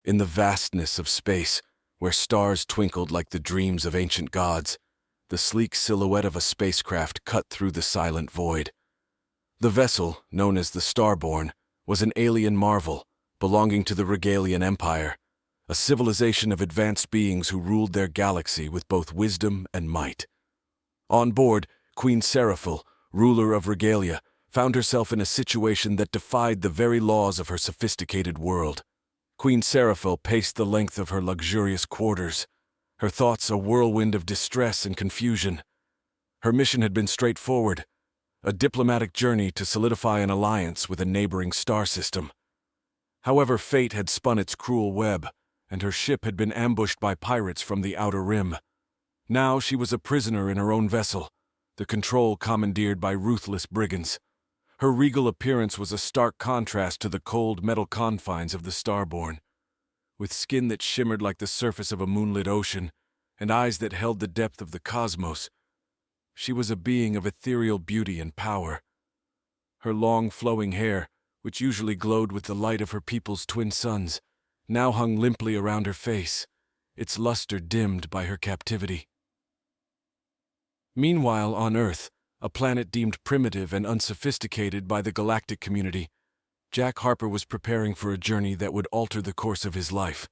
In the vastness of space, where stars twinkled like the dreams of ancient gods, the sleek silhouette of a spacecraft cut through the silent void. The vessel, known as the Starborn, was an alien marvel belonging to the Regalian Empire, a civilization of advanced beings who ruled their galaxy with both wisdom and might. On board, Queen Seraphil, ruler of Regalia, found herself in a situation that defied the very laws of her sophisticated world. Queen Seraphil paced the length of her luxurious quarters, her thoughts a whirlwind of distress and confusion. Her mission had been straightforward, a diplomatic journey to solidify an alliance with a neighboring star system. However, fate had spun its cruel web, and her ship had been ambushed by pirates from the Outer Rim. Now she was a prisoner in her own vessel, the control commandeered by ruthless brigands. Her regal appearance was a stark contrast to the cold metal confines of the Starborn. With skin that shimmered like the surface of a moonlit ocean, and eyes that held the depth of the cosmos, she was a being of ethereal beauty and power. Her long flowing hair, which usually glowed with the light of her people's twin suns, now hung limply around her face, its luster dimmed by her captivity. Meanwhile, on Earth, a planet deemed primitive and unsophisticated by the galactic community, Jack Harper was preparing for a journey that would alter the course of his life.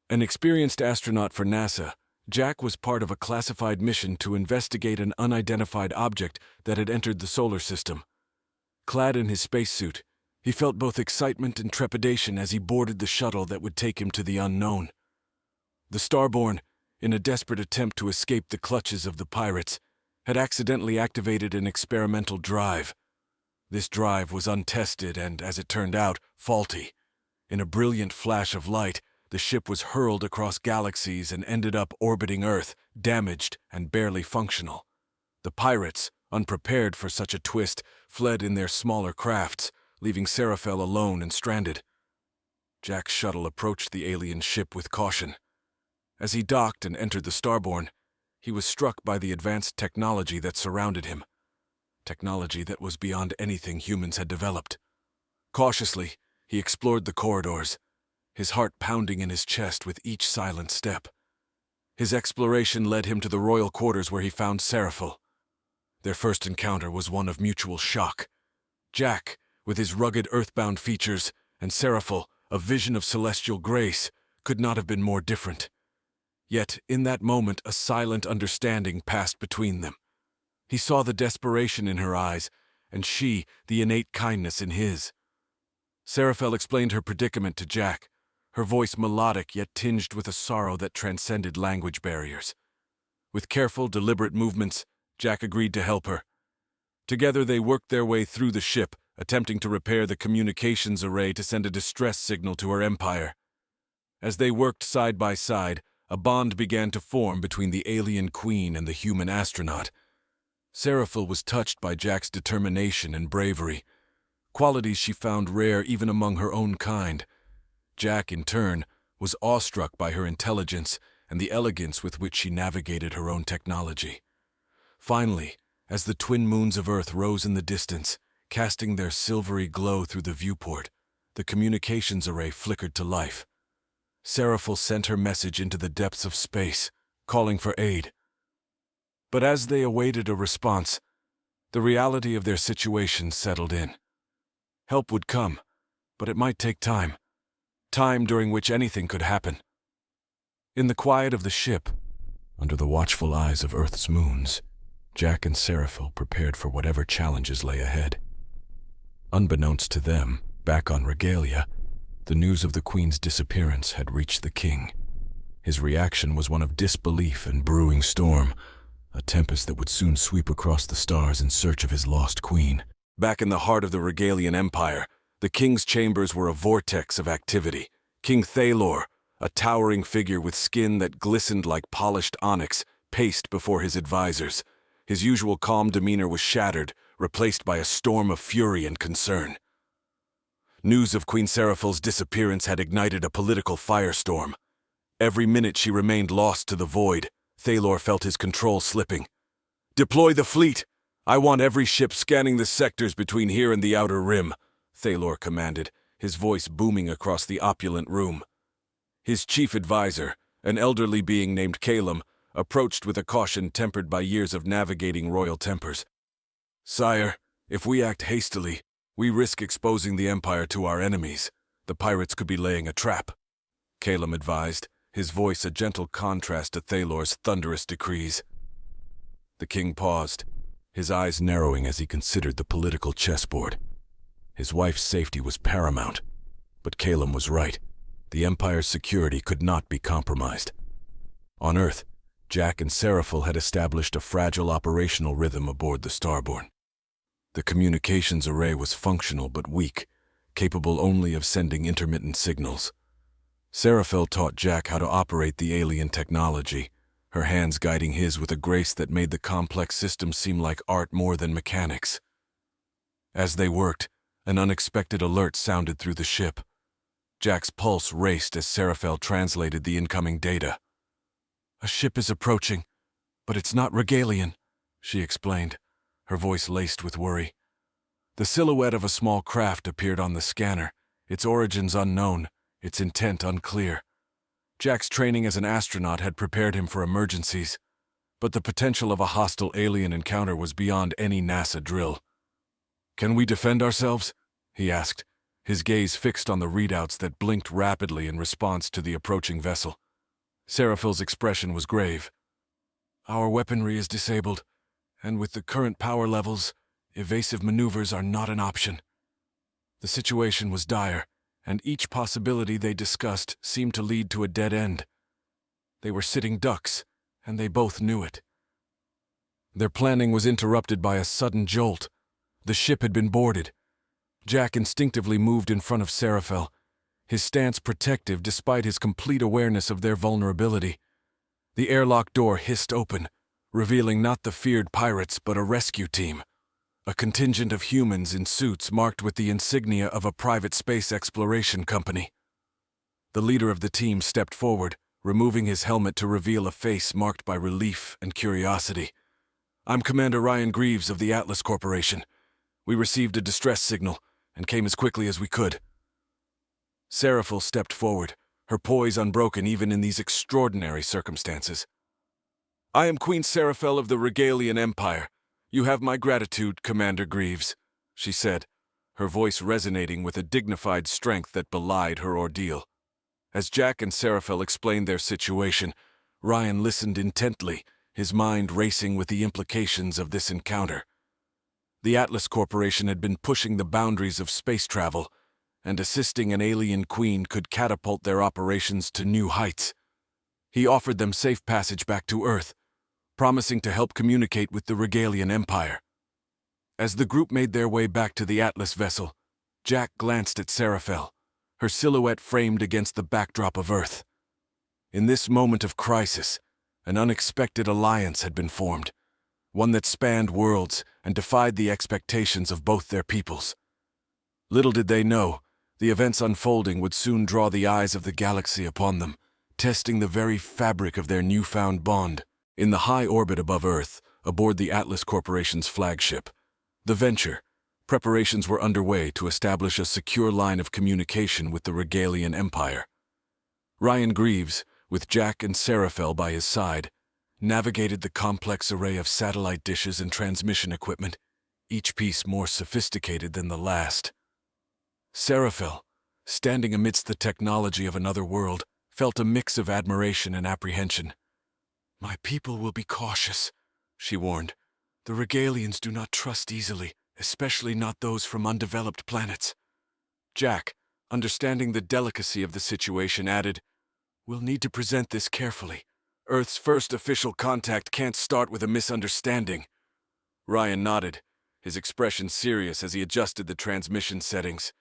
An experienced astronaut for NASA, Jack was part of a classified mission to investigate an unidentified object that had entered the solar system. Clad in his spacesuit, he felt both excitement and trepidation as he boarded the shuttle that would take him to the unknown. The Starborn, in a desperate attempt to escape the clutches of the pirates, had accidentally activated an experimental drive. This drive was untested and, as it turned out, faulty. In a brilliant flash of light, the ship was hurled across galaxies and ended up orbiting Earth, damaged and barely functional. The pirates, unprepared for such a twist, fled in their smaller crafts, leaving Seraphil alone and stranded. Jack's shuttle approached the alien ship with caution. As he docked and entered the Starborn, he was struck by the advanced technology that surrounded him. Technology that was beyond anything humans had developed. Cautiously, he explored the corridors, his heart pounding in his chest with each silent step. His exploration led him to the royal quarters where he found Seraphil. Their first encounter was one of mutual shock. Jack, with his rugged earthbound features, and Seraphil, a vision of celestial grace, could not have been more different. Yet, in that moment, a silent understanding passed between them. He saw the desperation in her eyes, and she, the innate kindness in his. Seraphil explained her predicament to Jack, her voice melodic yet tinged with a sorrow that transcended language barriers. With careful, deliberate movements, Jack agreed to help her. Together they worked their way through the ship, attempting to repair the communications array to send a distress signal to her empire. As they worked side by side, a bond began to form between the alien queen and the human astronaut. Seraphil was touched by Jack's determination and bravery, qualities she found rare even among her own kind. Jack, in turn, was awestruck by her intelligence and the elegance with which she navigated her own technology. Finally, as the twin moons of Earth rose in the distance, casting their silvery glow through the viewport, the communications array flickered to life. Seraphil sent her message into the depths of space, calling for aid. But as they awaited a response, the reality of their situation settled in. Help would come, but it might take time. Time during which anything could happen. In the quiet of the ship, under the watchful eyes of Earth's moons, Jack and Seraphil prepared for whatever challenges lay ahead. Unbeknownst to them, back on Regalia, the news of the Queen's disappearance had reached the king. His reaction was one of disbelief and brewing storm, a tempest that would soon sweep across the stars in search of his lost queen. Back in the heart of the Regalian Empire, the king's chambers were a vortex of activity. King Thalor, a towering figure with skin that glistened like polished onyx, paced before his advisors. His usual calm demeanor was shattered, replaced by a storm of fury and concern. News of Queen Seraphil's disappearance had ignited a political firestorm. Every minute she remained lost to the void, Thalor felt his control slipping. "Deploy the fleet! I want every ship scanning the sectors between here and the Outer Rim," Thalor commanded, his voice booming across the opulent room. His chief advisor, an elderly being named Calum, approached with a caution tempered by years of navigating royal tempers. "Sire, if we act hastily, we risk exposing the Empire to our enemies. The pirates could be laying a trap," Calum advised, his voice a gentle contrast to Thalor's thunderous decrees. The king paused, his eyes narrowing as he considered the political chessboard. His wife's safety was paramount, but Calum was right. The Empire's security could not be compromised. On Earth, Jack and Seraphil had established a fragile operational rhythm aboard the Starborn. The communications array was functional but weak, capable only of sending intermittent signals. Seraphil taught Jack how to operate the alien technology, her hands guiding his with a grace that made the complex system seem like art more than mechanics. As they worked, an unexpected alert sounded through the ship. Jack's pulse raced as Seraphil translated the incoming data. "A ship is approaching, but it's not Regalian," she explained, her voice laced with worry. The silhouette of a small craft appeared on the scanner, its origins unknown, its intent unclear. Jack's training as an astronaut had prepared him for emergencies, but the potential of a hostile alien encounter was beyond any NASA drill. "Can we defend ourselves?" he asked, his gaze fixed on the readouts that blinked rapidly in response to the approaching vessel. Seraphil's expression was grave. "Our weaponry is disabled, and with the current power levels, evasive maneuvers are not an option." The situation was dire, and each possibility they discussed seemed to lead to a dead end. They were sitting ducks, and they both knew it. Their planning was interrupted by a sudden jolt. The ship had been boarded. Jack instinctively moved in front of Seraphil, his stance protective despite his complete awareness of their vulnerability. The airlock door hissed open, revealing not the feared pirates but a rescue team, a contingent of humans in suits marked with the insignia of a private space exploration company. The leader of the team stepped forward, removing his helmet to reveal a face marked by relief and curiosity. "I'm Commander Ryan Greaves of the Atlas Corporation. We received a distress signal and came as quickly as we could." Seraphil stepped forward, her poise unbroken even in these extraordinary circumstances. "I am Queen Seraphil of the Regalian Empire. You have my gratitude, Commander Greaves," she said, her voice resonating with a dignified strength that belied her ordeal. As Jack and Seraphil explained their situation, Ryan listened intently, his mind racing with the implications of this encounter. The Atlas Corporation had been pushing the boundaries of space travel, and assisting an alien queen could catapult their operations to new heights. He offered them safe passage back to Earth, promising to help communicate with the Regalian Empire. As the group made their way back to the Atlas vessel, Jack glanced at Seraphil, her silhouette framed against the backdrop of Earth. In this moment of crisis, an unexpected alliance had been formed, one that spanned worlds and defied the expectations of both their peoples. Little did they know, the events unfolding would soon draw the eyes of the galaxy upon them, testing the very fabric of their newfound bond. In the high orbit above Earth, aboard the Atlas Corporation's flagship, the Venture, preparations were underway to establish a secure line of communication with the Regalian Empire. Ryan Greaves, with Jack and Seraphil by his side, navigated the complex array of satellite dishes and transmission equipment, each piece more sophisticated than the last. Seraphil, standing amidst the technology of another world, felt a mix of admiration and apprehension. "My people will be cautious," she warned. "The Regalians do not trust easily, especially not those from undeveloped planets." Jack, understanding the delicacy of the situation, added, "We'll need to present this carefully. Earth's first official contact can't start with a misunderstanding." Ryan nodded, his expression serious as he adjusted the transmission settings.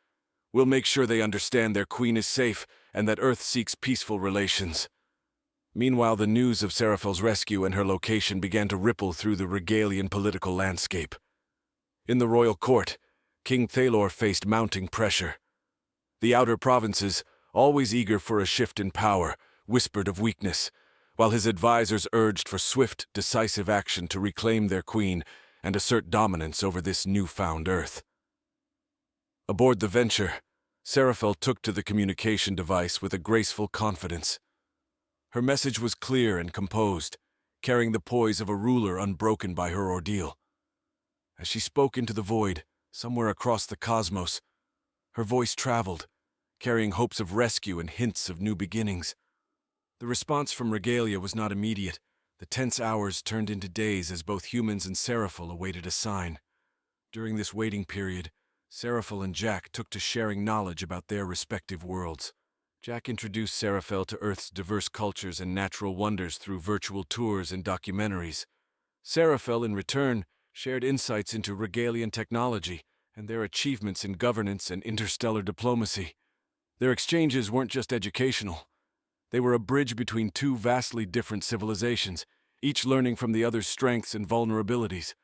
"We'll make sure they understand their queen is safe and that Earth seeks peaceful relations." Meanwhile, the news of Seraphil's rescue and her location began to ripple through the Regalian political landscape. In the royal court, King Thalor faced mounting pressure. The outer provinces, always eager for a shift in power, whispered of weakness, while his advisors urged for swift, decisive action to reclaim their queen and assert dominance over this newfound Earth. Aboard the Venture, Seraphel took to the communication device with a graceful confidence. Her message was clear and composed, carrying the poise of a ruler unbroken by her ordeal. As she spoke into the void, somewhere across the cosmos, her voice traveled, carrying hopes of rescue and hints of new beginnings. The response from Regalia was not immediate. The tense hours turned into days as both humans and Seraphel awaited a sign. During this waiting period, Seraphel and Jack took to sharing knowledge about their respective worlds. Jack introduced Seraphel to Earth's diverse cultures and natural wonders through virtual tours and documentaries. Seraphel, in return, shared insights into Regalian technology and their achievements in governance and interstellar diplomacy. Their exchanges weren't just educational. They were a bridge between two vastly different civilizations, each learning from the other's strengths and vulnerabilities.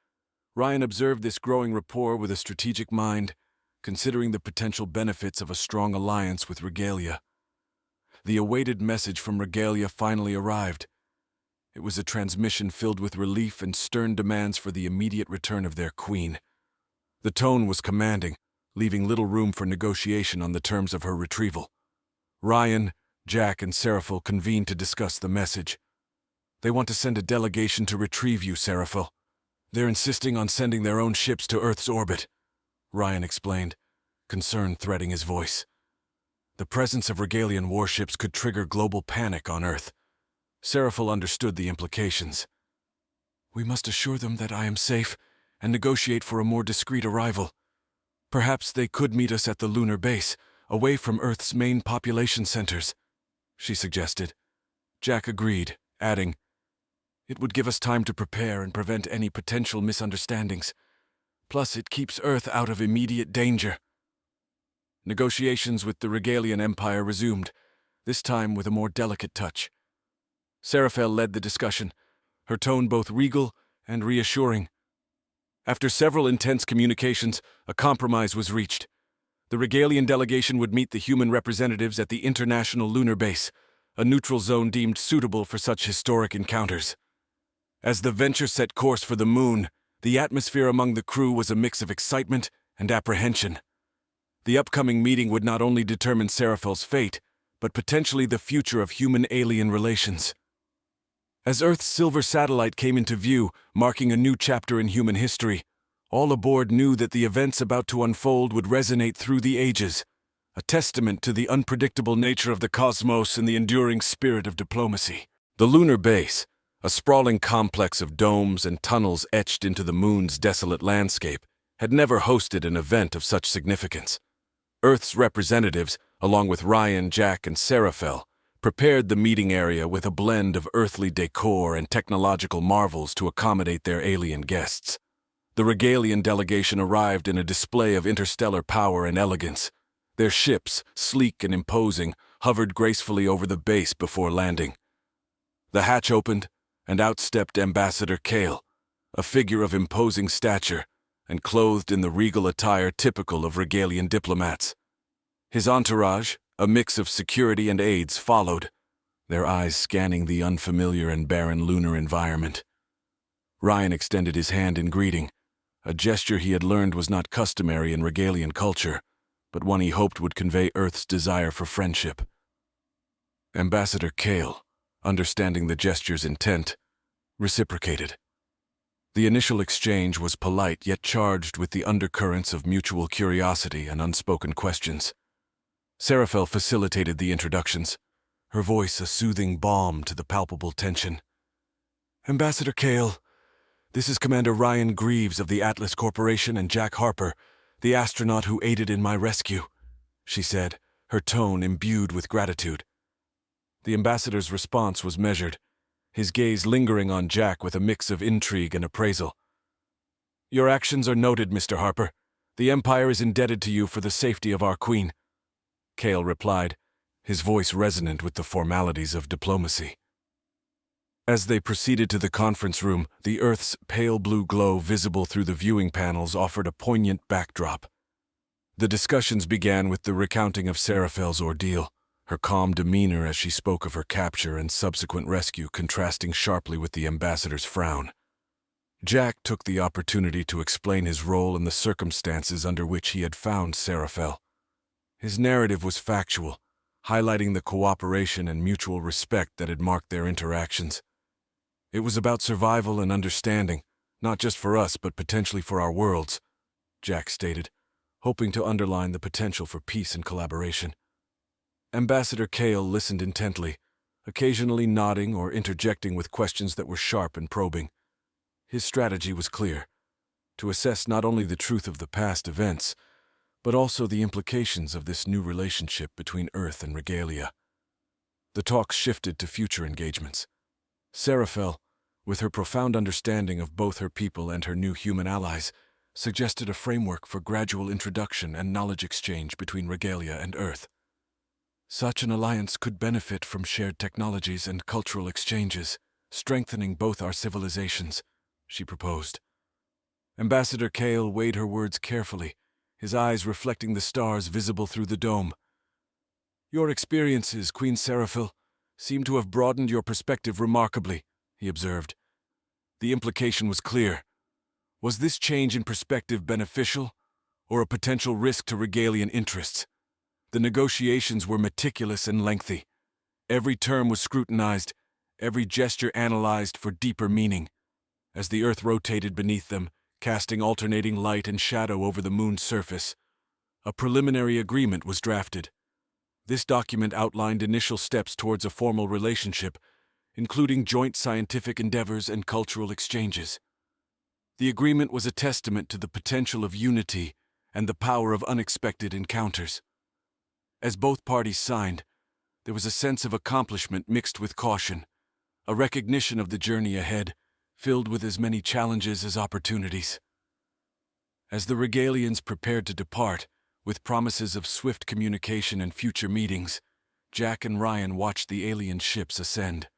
Ryan observed this growing rapport with a strategic mind, considering the potential benefits of a strong alliance with Regalia. The awaited message from Regalia finally arrived. It was a transmission filled with relief and stern demands for the immediate return of their queen. The tone was commanding, leaving little room for negotiation on the terms of her retrieval. Ryan, Jack, and Seraphel convened to discuss the message. "They want to send a delegation to retrieve you, Seraphel. They're insisting on sending their own ships to Earth's orbit," Ryan explained, concern threading his voice. The presence of Regalian warships could trigger global panic on Earth. Seraphel understood the implications. "We must assure them that I am safe and negotiate for a more discreet arrival. Perhaps they could meet us at the lunar base, away from Earth's main population centers," she suggested. Jack agreed, adding, "It would give us time to prepare and prevent any potential misunderstandings. Plus, it keeps Earth out of immediate danger." Negotiations with the Regalian Empire resumed, this time with a more delicate touch. Seraphel led the discussion, her tone both regal and reassuring. After several intense communications, a compromise was reached. The Regalian delegation would meet the human representatives at the International Lunar Base, a neutral zone deemed suitable for such historic encounters. As the venture set course for the moon, the atmosphere among the crew was a mix of excitement and apprehension. The upcoming meeting would not only determine Seraphel's fate, but potentially the future of human-alien relations. As Earth's silver satellite came into view, marking a new chapter in human history, all aboard knew that the events about to unfold would resonate through the ages, a testament to the unpredictable nature of the cosmos and the enduring spirit of diplomacy. The lunar base, a sprawling complex of domes and tunnels etched into the moon's desolate landscape, had never hosted an event of such significance. Earth's representatives, along with Ryan, Jack, and Seraphel, prepared the meeting area with a blend of earthly decor and technological marvels to accommodate their alien guests. The Regalian delegation arrived in a display of interstellar power and elegance. Their ships, sleek and imposing, hovered gracefully over the base before landing. The hatch opened, and out stepped Ambassador Kale, a figure of imposing stature, and clothed in the regal attire typical of Regalian diplomats. His entourage, a mix of security and aides, followed, their eyes scanning the unfamiliar and barren lunar environment. Ryan extended his hand in greeting, a gesture he had learned was not customary in Regalian culture, but one he hoped would convey Earth's desire for friendship. Ambassador Kale, understanding the gesture's intent, reciprocated. The initial exchange was polite yet charged with the undercurrents of mutual curiosity and unspoken questions. Seraphel facilitated the introductions, her voice a soothing balm to the palpable tension. "Ambassador Kale, this is Commander Ryan Greaves of the Atlas Corporation and Jack Harper, the astronaut who aided in my rescue," she said, her tone imbued with gratitude. The ambassador's response was measured, his gaze lingering on Jack with a mix of intrigue and appraisal. "Your actions are noted, Mr. Harper. The Empire is indebted to you for the safety of our queen," Kale replied, his voice resonant with the formalities of diplomacy. As they proceeded to the conference room, the Earth's pale blue glow visible through the viewing panels offered a poignant backdrop. The discussions began with the recounting of Seraphel's ordeal, her calm demeanor as she spoke of her capture and subsequent rescue contrasting sharply with the ambassador's frown. Jack took the opportunity to explain his role and the circumstances under which he had found Seraphel. His narrative was factual, highlighting the cooperation and mutual respect that had marked their interactions. It was about survival and understanding, not just for us but potentially for our worlds, Jack stated, hoping to underline the potential for peace and collaboration. Ambassador Kale listened intently, occasionally nodding or interjecting with questions that were sharp and probing. His strategy was clear: to assess not only the truth of the past events, but also the implications of this new relationship between Earth and Regalia. The talks shifted to future engagements. Seraphel, with her profound understanding of both her people and her new human allies, suggested a framework for gradual introduction and knowledge exchange between Regalia and Earth. Such an alliance could benefit from shared technologies and cultural exchanges, strengthening both our civilizations, she proposed. Ambassador Kale weighed her words carefully, his eyes reflecting the stars visible through the dome. "Your experiences, Queen Seraphil, seem to have broadened your perspective remarkably," he observed. The implication was clear. Was this change in perspective beneficial, or a potential risk to Regalian interests? The negotiations were meticulous and lengthy. Every term was scrutinized, every gesture analyzed for deeper meaning. As the Earth rotated beneath them, casting alternating light and shadow over the moon's surface, a preliminary agreement was drafted. This document outlined initial steps towards a formal relationship, including joint scientific endeavors and cultural exchanges. The agreement was a testament to the potential of unity and the power of unexpected encounters. As both parties signed, there was a sense of accomplishment mixed with caution, a recognition of the journey ahead, filled with as many challenges as opportunities. As the Regalians prepared to depart, with promises of swift communication and future meetings, Jack and Ryan watched the alien ships ascend.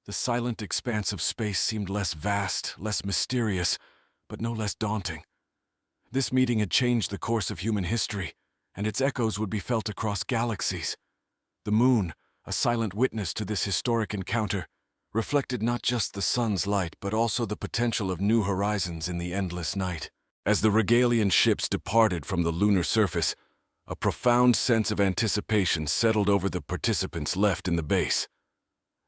The silent expanse of space seemed less vast, less mysterious, but no less daunting. This meeting had changed the course of human history, and its echoes would be felt across galaxies. The moon, a silent witness to this historic encounter, reflected not just the sun's light but also the potential of new horizons in the endless night. As the Regalian ships departed from the lunar surface, a profound sense of anticipation settled over the participants left in the base.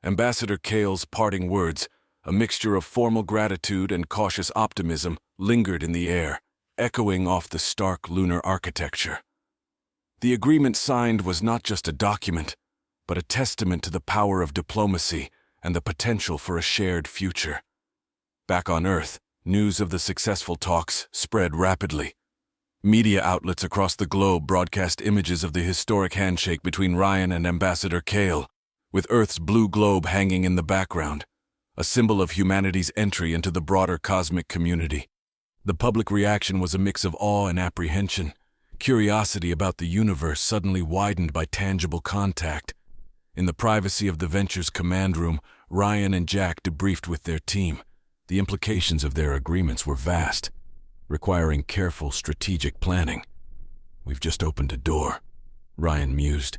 Ambassador Kale's parting words, a mixture of formal gratitude and cautious optimism, lingered in the air, echoing off the stark lunar architecture. The agreement signed was not just a document, but a testament to the power of diplomacy and the potential for a shared future. Back on Earth, news of the successful talks spread rapidly. Media outlets across the globe broadcast images of the historic handshake between Ryan and Ambassador Kale, with Earth's blue globe hanging in the background, a symbol of humanity's entry into the broader cosmic community. The public reaction was a mix of awe and apprehension, curiosity about the universe suddenly widened by tangible contact. In the privacy of the Venture's command room, Ryan and Jack debriefed with their team. The implications of their agreements were vast, requiring careful strategic planning. "We've just opened a door," Ryan mused,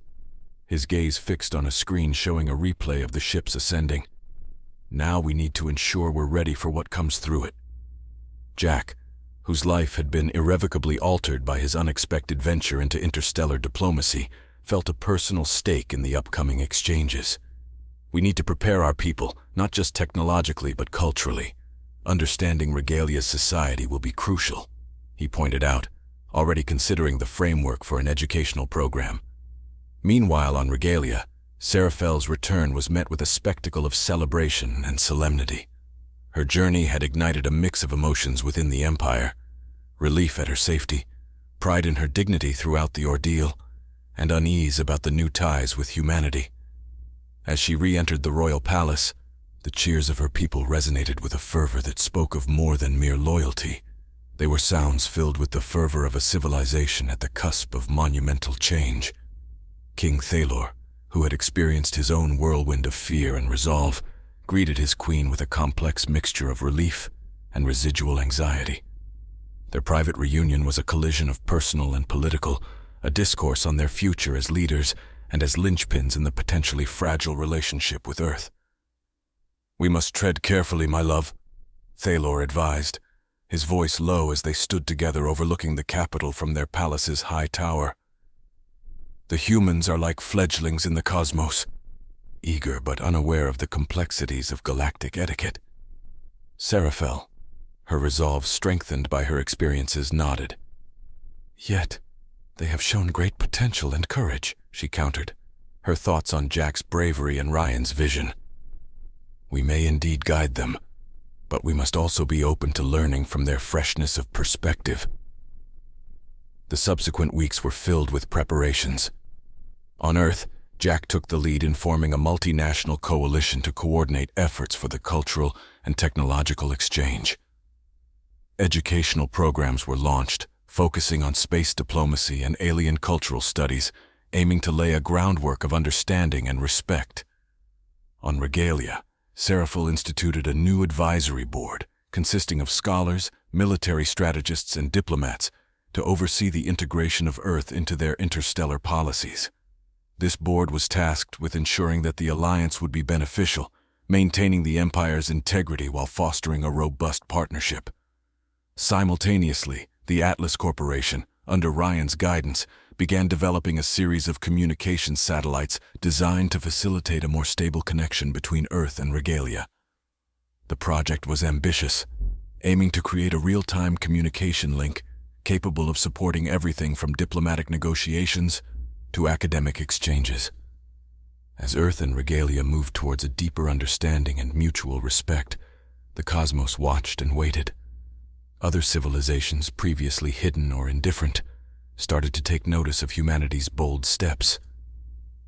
his gaze fixed on a screen showing a replay of the ships ascending. "Now we need to ensure we're ready for what comes through it." Jack, whose life had been irrevocably altered by his unexpected venture into interstellar diplomacy, felt a personal stake in the upcoming exchanges. "We need to prepare our people, not just technologically but culturally. Understanding Regalia's society will be crucial," he pointed out, already considering the framework for an educational program. Meanwhile on Regalia, Seraphel's return was met with a spectacle of celebration and solemnity. Her journey had ignited a mix of emotions within the Empire: relief at her safety, pride in her dignity throughout the ordeal, and unease about the new ties with humanity. As she re-entered the royal palace, the cheers of her people resonated with a fervor that spoke of more than mere loyalty. They were sounds filled with the fervor of a civilization at the cusp of monumental change. King Thalor, who had experienced his own whirlwind of fear and resolve, greeted his queen with a complex mixture of relief and residual anxiety. Their private reunion was a collision of personal and political, a discourse on their future as leaders and as linchpins in the potentially fragile relationship with Earth. "We must tread carefully, my love," Thalor advised, his voice low as they stood together overlooking the capital from their palace's high tower. The humans are like fledglings in the cosmos, eager but unaware of the complexities of galactic etiquette. Seraphel, her resolve strengthened by her experiences, nodded. Yet, they have shown great potential and courage, she countered, her thoughts on Jack's bravery and Ryan's vision. We may indeed guide them, but we must also be open to learning from their freshness of perspective. The subsequent weeks were filled with preparations. On Earth, Jack took the lead in forming a multinational coalition to coordinate efforts for the cultural and technological exchange. Educational programs were launched, focusing on space diplomacy and alien cultural studies, aiming to lay a groundwork of understanding and respect. On Regalia, Seraphil instituted a new advisory board consisting of scholars, military strategists, and diplomats to oversee the integration of Earth into their interstellar policies. This board was tasked with ensuring that the alliance would be beneficial, maintaining the Empire's integrity while fostering a robust partnership. Simultaneously, the Atlas Corporation, under Ryan's guidance, began developing a series of communications satellites designed to facilitate a more stable connection between Earth and Regalia. The project was ambitious, aiming to create a real-time communication link capable of supporting everything from diplomatic negotiations to academic exchanges. As Earth and Regalia moved towards a deeper understanding and mutual respect, the cosmos watched and waited. Other civilizations, previously hidden or indifferent, started to take notice of humanity's bold steps.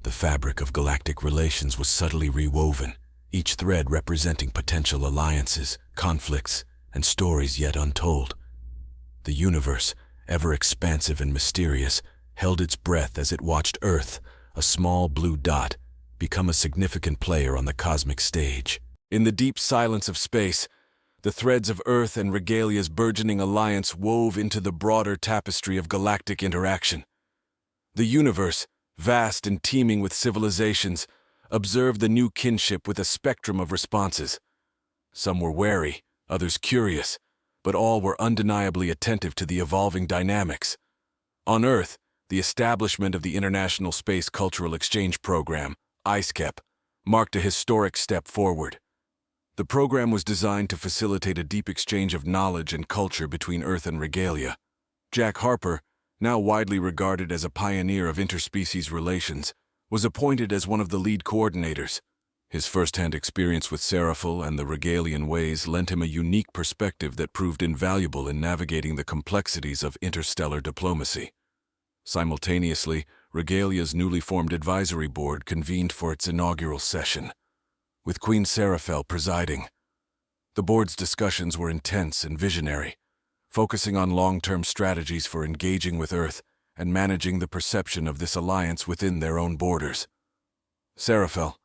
The fabric of galactic relations was subtly rewoven, each thread representing potential alliances, conflicts, and stories yet untold. The universe, ever expansive and mysterious, held its breath as it watched Earth, a small blue dot, become a significant player on the cosmic stage. In the deep silence of space, the threads of Earth and Regalia's burgeoning alliance wove into the broader tapestry of galactic interaction. The universe, vast and teeming with civilizations, observed the new kinship with a spectrum of responses. Some were wary, others curious, but all were undeniably attentive to the evolving dynamics. On Earth, the establishment of the International Space Cultural Exchange Program, ISCEP, marked a historic step forward. The program was designed to facilitate a deep exchange of knowledge and culture between Earth and Regalia. Jack Harper, now widely regarded as a pioneer of interspecies relations, was appointed as one of the lead coordinators. His first-hand experience with Seraphil and the Regalian ways lent him a unique perspective that proved invaluable in navigating the complexities of interstellar diplomacy. Simultaneously, Regalia's newly formed advisory board convened for its inaugural session, with Queen Seraphel presiding. The board's discussions were intense and visionary, focusing on long-term strategies for engaging with Earth and managing the perception of this alliance within their own borders. Seraphel,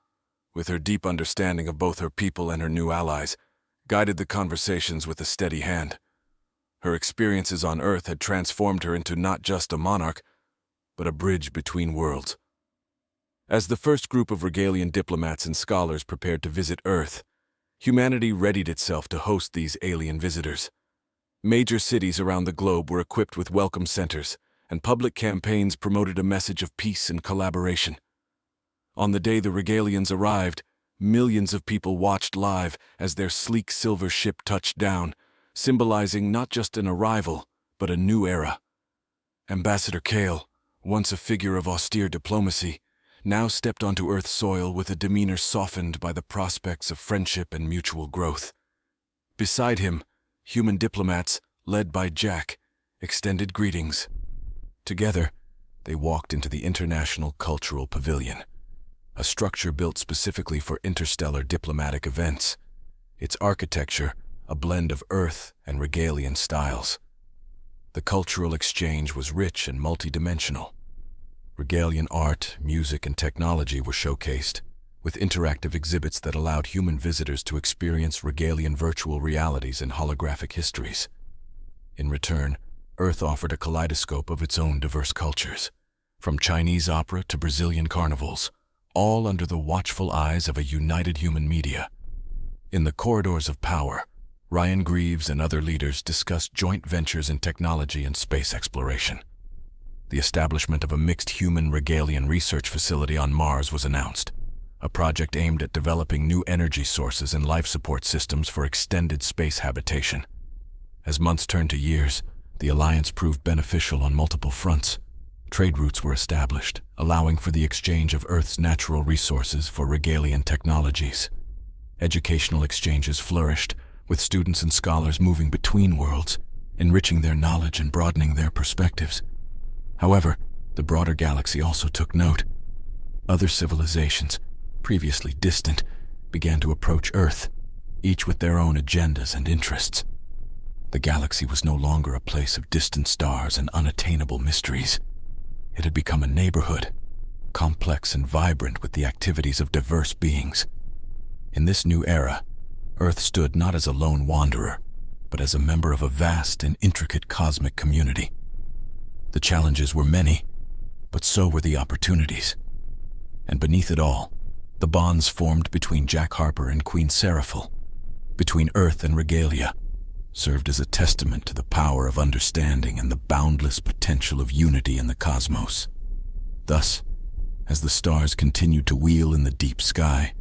with her deep understanding of both her people and her new allies, guided the conversations with a steady hand. Her experiences on Earth had transformed her into not just a monarch, but a bridge between worlds. As the first group of Regalian diplomats and scholars prepared to visit Earth, humanity readied itself to host these alien visitors. Major cities around the globe were equipped with welcome centers, and public campaigns promoted a message of peace and collaboration. On the day the Regalians arrived, millions of people watched live as their sleek silver ship touched down, symbolizing not just an arrival, but a new era. Ambassador Kale, once a figure of austere diplomacy, now stepped onto Earth's soil with a demeanor softened by the prospects of friendship and mutual growth. Beside him, human diplomats, led by Jack, extended greetings. Together, they walked into the International Cultural Pavilion, a structure built specifically for interstellar diplomatic events. Its architecture, a blend of Earth and Regalian styles. The cultural exchange was rich and multidimensional. Regalian art, music, and technology were showcased, with interactive exhibits that allowed human visitors to experience Regalian virtual realities and holographic histories. In return, Earth offered a kaleidoscope of its own diverse cultures, from Chinese opera to Brazilian carnivals, all under the watchful eyes of a united human media. In the corridors of power, Ryan Greaves and other leaders discussed joint ventures in technology and space exploration. the establishment of a mixed human-Regalian research facility on Mars was announced, a project aimed at developing new energy sources and life support systems for extended space habitation. As months turned to years, the alliance proved beneficial on multiple fronts. Trade routes were established, allowing for the exchange of Earth's natural resources for Regalian technologies. Educational exchanges flourished, with students and scholars moving between worlds, enriching their knowledge and broadening their perspectives. However, the broader galaxy also took note. Other civilizations, previously distant, began to approach Earth, each with their own agendas and interests. The galaxy was no longer a place of distant stars and unattainable mysteries. It had become a neighborhood, complex and vibrant with the activities of diverse beings. In this new era, Earth stood not as a lone wanderer, but as a member of a vast and intricate cosmic community. The challenges were many, but so were the opportunities. And beneath it all, the bonds formed between Jack Harper and Queen Seraphil, between Earth and Regalia, served as a testament to the power of understanding and the boundless potential of unity in the cosmos. Thus, as the stars continued to wheel in the deep sky,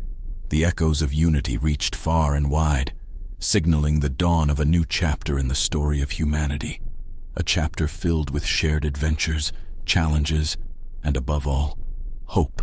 the echoes of unity reached far and wide, signaling the dawn of a new chapter in the story of humanity, a chapter filled with shared adventures, challenges, and above all, hope.